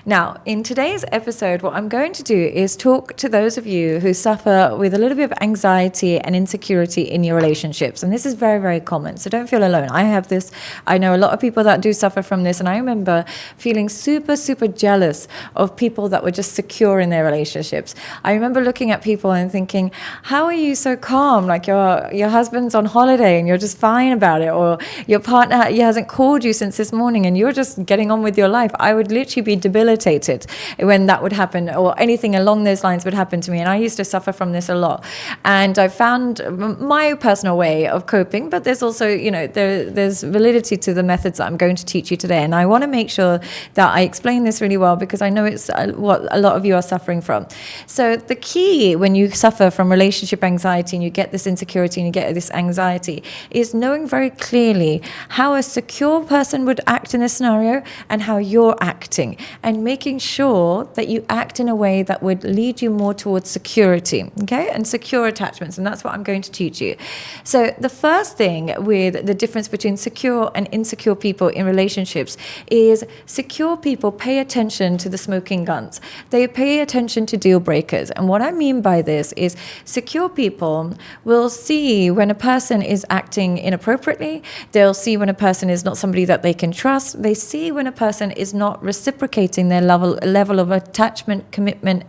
Now, in today's episode, what I'm going to do is talk to those of you who suffer with a little bit of anxiety and insecurity in your relationships. And this is very, very common. So don't feel alone. I have this. I know a lot of people that do suffer from this. And I remember feeling super, super jealous of people that were just secure in their relationships. I remember looking at people and thinking, how are you so calm? Like your husband's on holiday and you're just fine about it. Or your partner he hasn't called you since this morning and you're just getting on with your life. I would literally be debilitated when that would happen, or anything along those lines would happen to me. And I used to suffer from this a lot. And I found my personal way of coping, but there's also, there's validity to the methods that I'm going to teach you today. And I want to make sure that I explain this really well, because I know it's what a lot of you are suffering from. So the key when you suffer from relationship anxiety and you get this insecurity and you get this anxiety is knowing very clearly how a secure person would act in this scenario and how you're acting, and making sure that you act in a way that would lead you more towards security, okay, and secure attachments. And that's what I'm going to teach you. So the first thing with the difference between secure and insecure people in relationships is secure people pay attention to the smoking guns. They pay attention to deal breakers. And what I mean by this is secure people will see when a person is acting inappropriately. They'll see when a person is not somebody that they can trust. They see when a person is not reciprocating their level of attachment, commitment,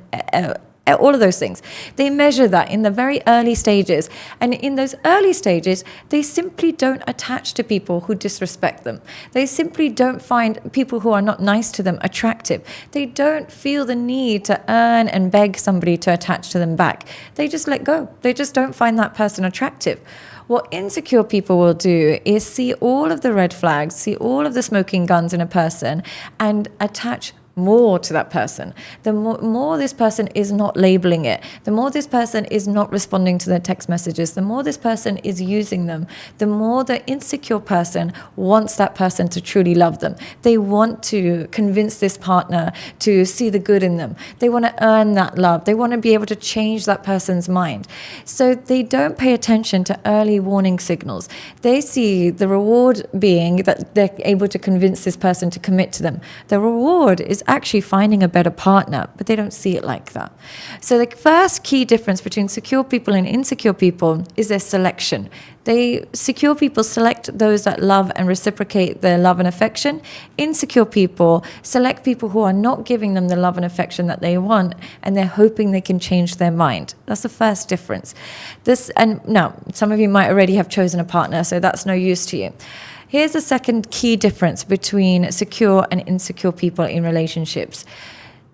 all of those things. They measure that in the very early stages. And in those early stages, they simply don't attach to people who disrespect them. They simply don't find people who are not nice to them attractive. They don't feel the need to earn and beg somebody to attach to them back. They just let go. They just don't find that person attractive. What insecure people will do is see all of the red flags, see all of the smoking guns in a person, and attach more to that person. The more this person is not labeling it, the more this person is not responding to their text messages, the more this person is using them, the more the insecure person wants that person to truly love them. They want to convince this partner to see the good in them. They want to earn that love. They want to be able to change that person's mind. So they don't pay attention to early warning signals. They see the reward being that they're able to convince this person to commit to them. The reward is actually finding a better partner, but they don't see it like that. So the first key difference between secure people and insecure people is their selection. Secure people select those that love and reciprocate their love and affection. Insecure people select people who are not giving them the love and affection that they want, and they're hoping they can change their mind. That's the first difference. And now, some of you might already have chosen a partner, so that's no use to you. Here's the second key difference between secure and insecure people in relationships.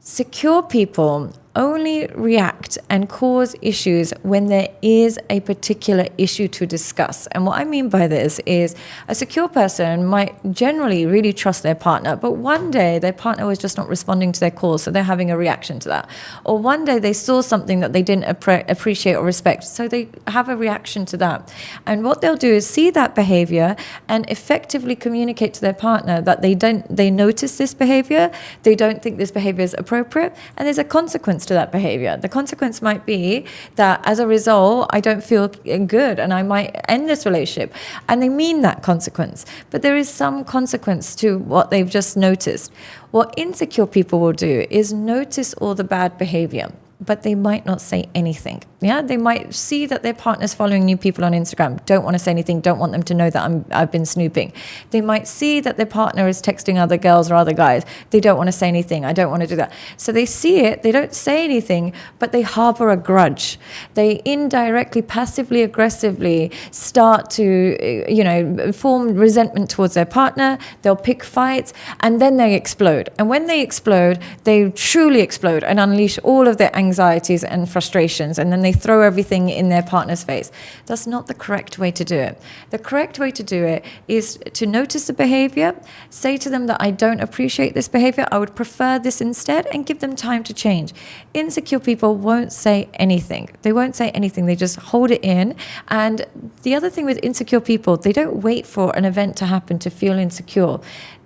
Secure people only react and cause issues when there is a particular issue to discuss. And what I mean by this is a secure person might generally really trust their partner, but one day their partner was just not responding to their calls, so they're having a reaction to that. Or one day they saw something that they didn't appreciate or respect, so they have a reaction to that. And what they'll do is see that behavior and effectively communicate to their partner that they notice this behavior, they don't think this behavior is appropriate, and there's a consequence to that behavior. The consequence might be that as a result, I don't feel good and I might end this relationship. And they mean that consequence, but there is some consequence to what they've just noticed. What insecure people will do is notice all the bad behavior, but they might not say anything. Yeah, they might see that their partner's following new people on Instagram, don't want to say anything, don't want them to know that I've been snooping. They might see that their partner is texting other girls or other guys. They don't want to say anything. I don't want to do that. So they see it, they don't say anything, but they harbor a grudge. They indirectly, passively, aggressively start to, form resentment towards their partner. They'll pick fights, and then they explode. And when they explode, they truly explode and unleash all of their anxieties and frustrations, and then they throw everything in their partner's face. That's not the correct way to do it. The correct way to do it is to notice the behavior, say to them that I don't appreciate this behavior, I would prefer this instead, and give them time to change. Insecure people won't say anything. They won't say anything. They just hold it in. And the other thing with insecure people, they don't wait for an event to happen to feel insecure.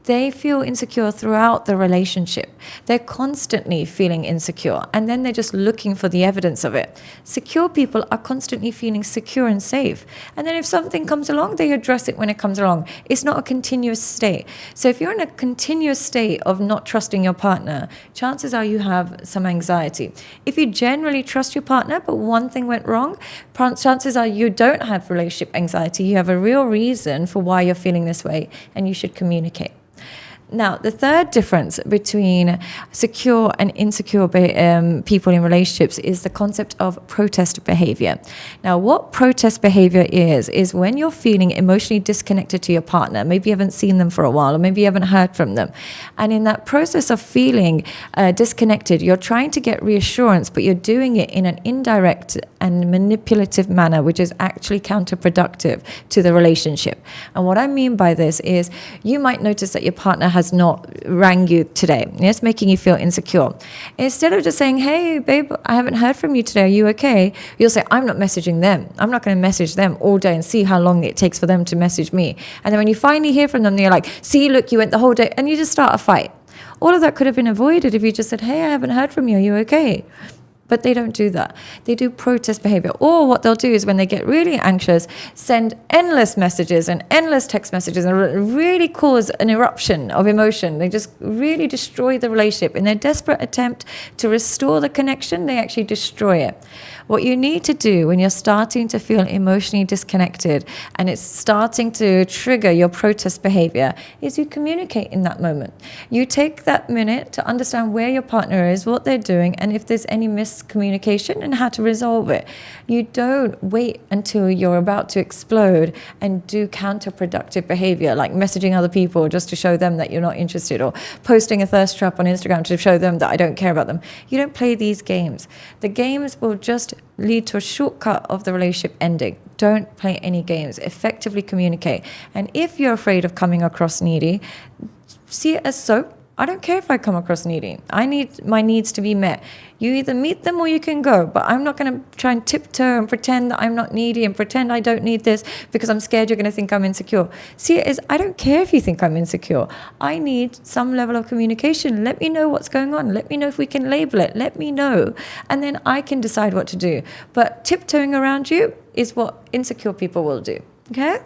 they feel insecure throughout the relationship. They're constantly feeling insecure, and then they're just looking for the evidence of it. Secure people are constantly feeling secure and safe. And then if something comes along, they address it when it comes along. It's not a continuous state. So if you're in a continuous state of not trusting your partner, chances are you have some anxiety. If you generally trust your partner, but one thing went wrong, chances are you don't have relationship anxiety. You have a real reason for why you're feeling this way, and you should communicate. Now, the third difference between secure and insecure people in relationships is the concept of protest behavior. Now, what protest behavior is when you're feeling emotionally disconnected to your partner. Maybe you haven't seen them for a while, or maybe you haven't heard from them. And in that process of feeling disconnected, you're trying to get reassurance, but you're doing it in an indirect and manipulative manner, which is actually counterproductive to the relationship. And what I mean by this is you might notice that your partner has not rang you today. It's making you feel insecure. Instead of just saying, hey, babe, I haven't heard from you today. Are you okay? You'll say, I'm not messaging them. I'm not going to message them all day and see how long it takes for them to message me. And then when you finally hear from them, you're like, see, look, you went the whole day, and you just start a fight. All of that could have been avoided if you just said, hey, I haven't heard from you. Are you okay? But they don't do that. They do protest behavior. Or what they'll do is when they get really anxious, send endless messages and endless text messages and really cause an eruption of emotion. They just really destroy the relationship. In their desperate attempt to restore the connection, they actually destroy it. What you need to do when you're starting to feel emotionally disconnected and it's starting to trigger your protest behavior is you communicate in that moment. You take that minute to understand where your partner is, what they're doing, and if there's any miscommunication and how to resolve it. You don't wait until you're about to explode and do counterproductive behavior like messaging other people just to show them that you're not interested, or posting a thirst trap on Instagram to show them that I don't care about them. You don't play these games. The games will just lead to a shortcut of the relationship ending. Don't play any games. Effectively communicate. And if you're afraid of coming across needy, see it as so. I don't care if I come across needy. I need my needs to be met. You either meet them or you can go. But I'm not going to try and tiptoe and pretend that I'm not needy and pretend I don't need this because I'm scared you're going to think I'm insecure. See it as, I don't care if you think I'm insecure. I need some level of communication. Let me know what's going on. Let me know if we can label it. Let me know. And then I can decide what to do. But tiptoeing around you is what insecure people will do. Okay?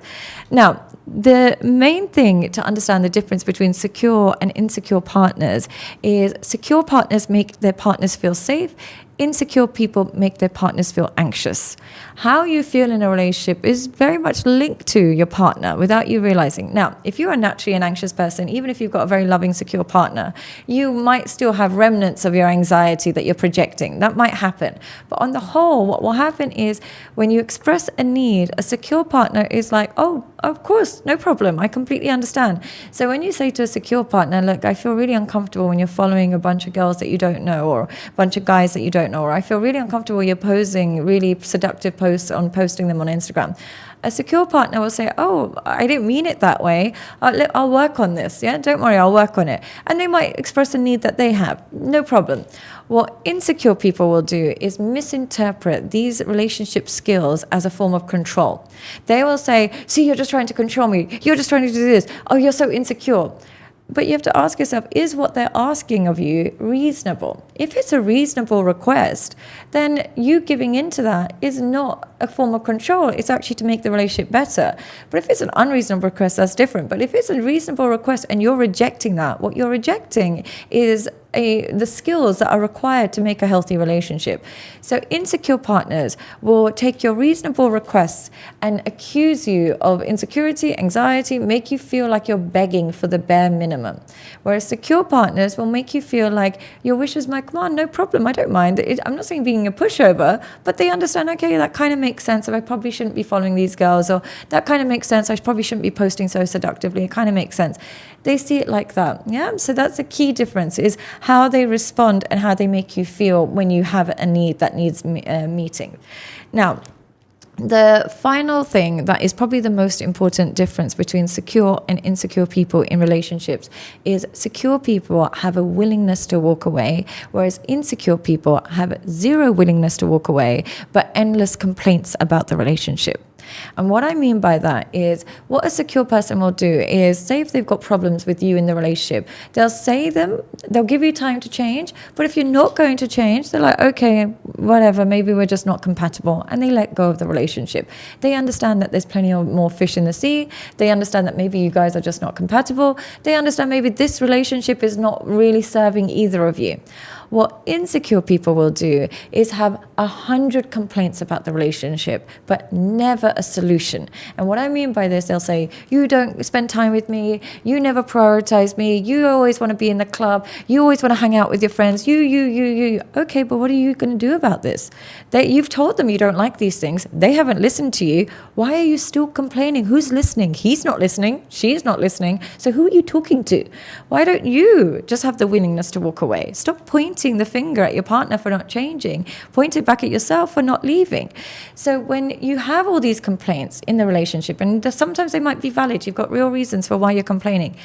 Now, the main thing to understand the difference between secure and insecure partners is secure partners make their partners feel safe. Insecure people make their partners feel anxious. How you feel in a relationship is very much linked to your partner without you realizing. Now, if you are naturally an anxious person, even if you've got a very loving, secure partner, you might still have remnants of your anxiety that you're projecting. That might happen. But on the whole, what will happen is when you express a need, a secure partner is like, oh, of course, no problem. I completely understand. So when you say to a secure partner, look, I feel really uncomfortable when you're following a bunch of girls that you don't know or a bunch of guys that you don't know, or I feel really uncomfortable you're posing really seductive posts on posting them on Instagram. A secure partner will say, oh, I didn't mean it that way. I'll work on this. Yeah, don't worry, I'll work on it. And they might express a need that they have. No problem. What insecure people will do is misinterpret these relationship skills as a form of control. They will say, see, you're just trying to control me. You're just trying to do this. Oh, you're so insecure. But you have to ask yourself, is what they're asking of you reasonable? If it's a reasonable request, then you giving into that is not a form of control. It's actually to make the relationship better. But if it's an unreasonable request, that's different. But if it's a reasonable request and you're rejecting that, what you're rejecting is the skills that are required to make a healthy relationship. So insecure partners will take your reasonable requests and accuse you of insecurity, anxiety, make you feel like you're begging for the bare minimum. Whereas secure partners will make you feel like your wish is my command, no problem, I don't mind. I'm not saying being a pushover, but they understand, okay, that kind of makes sense. I probably shouldn't be following these girls, or that kind of makes sense. I probably shouldn't be posting so seductively. It kind of makes sense. They see it like that. Yeah. So that's a key difference, is how they respond and how they make you feel when you have a need that needs meeting. Now, the final thing that is probably the most important difference between secure and insecure people in relationships is secure people have a willingness to walk away, whereas insecure people have zero willingness to walk away, but endless complaints about the relationship. And what I mean by that is what a secure person will do is, say if they've got problems with you in the relationship, they'll give you time to change. But if you're not going to change, they're like, okay, whatever, maybe we're just not compatible. And they let go of the relationship. They understand that there's plenty of more fish in the sea. They understand that maybe you guys are just not compatible. They understand maybe this relationship is not really serving either of you. What insecure people will do is have 100 complaints about the relationship, but never a solution. And what I mean by this, they'll say, you don't spend time with me, you never prioritize me, you always want to be in the club, you always want to hang out with your friends, you. Okay, but what are you going to do about this? You've told them you don't like these things. They haven't listened to you. Why are you still complaining? Who's listening? He's not listening. She's not listening. So who are you talking to? Why don't you just have the willingness to walk away? Stop pointing the finger at your partner for not changing. Point it back at yourself for not leaving. So when you have all these complaints in the relationship, and sometimes they might be valid, you've got real reasons for why you're complaining.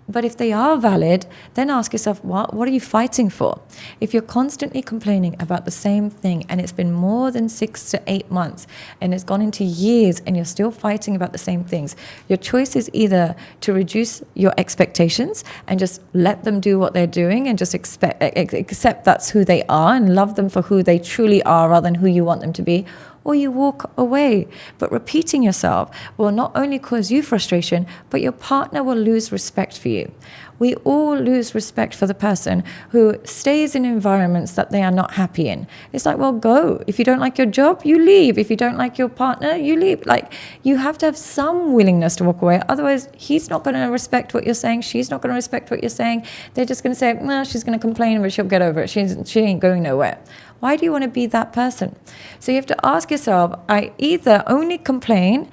But if they are valid, then ask yourself, what are you fighting for? If you're constantly complaining about the same thing and it's been more than 6 to 8 months and it's gone into years and you're still fighting about the same things, your choice is either to reduce your expectations and just let them do what they're doing and just accept that's who they are and love them for who they truly are rather than who you want them to be, or you walk away. But repeating yourself will not only cause you frustration, but your partner will lose respect for you. We all lose respect for the person who stays in environments that they are not happy in. It's like, well, go. If you don't like your job, you leave. If you don't like your partner, you leave. Like, you have to have some willingness to walk away. Otherwise, he's not going to respect what you're saying. She's not going to respect what you're saying. They're just going to say, well, she's going to complain, but she'll get over it. She ain't going nowhere. Why do you want to be that person? So you have to ask yourself, I either only complain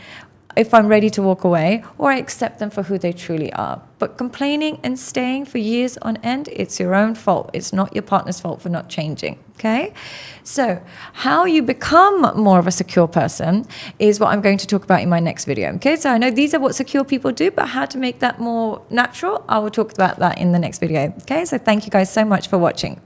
if I'm ready to walk away, or I accept them for who they truly are. But complaining and staying for years on end, it's your own fault. It's not your partner's fault for not changing, okay? So how you become more of a secure person is what I'm going to talk about in my next video, okay? So I know these are what secure people do, but how to make that more natural, I will talk about that in the next video, okay? So thank you guys so much for watching.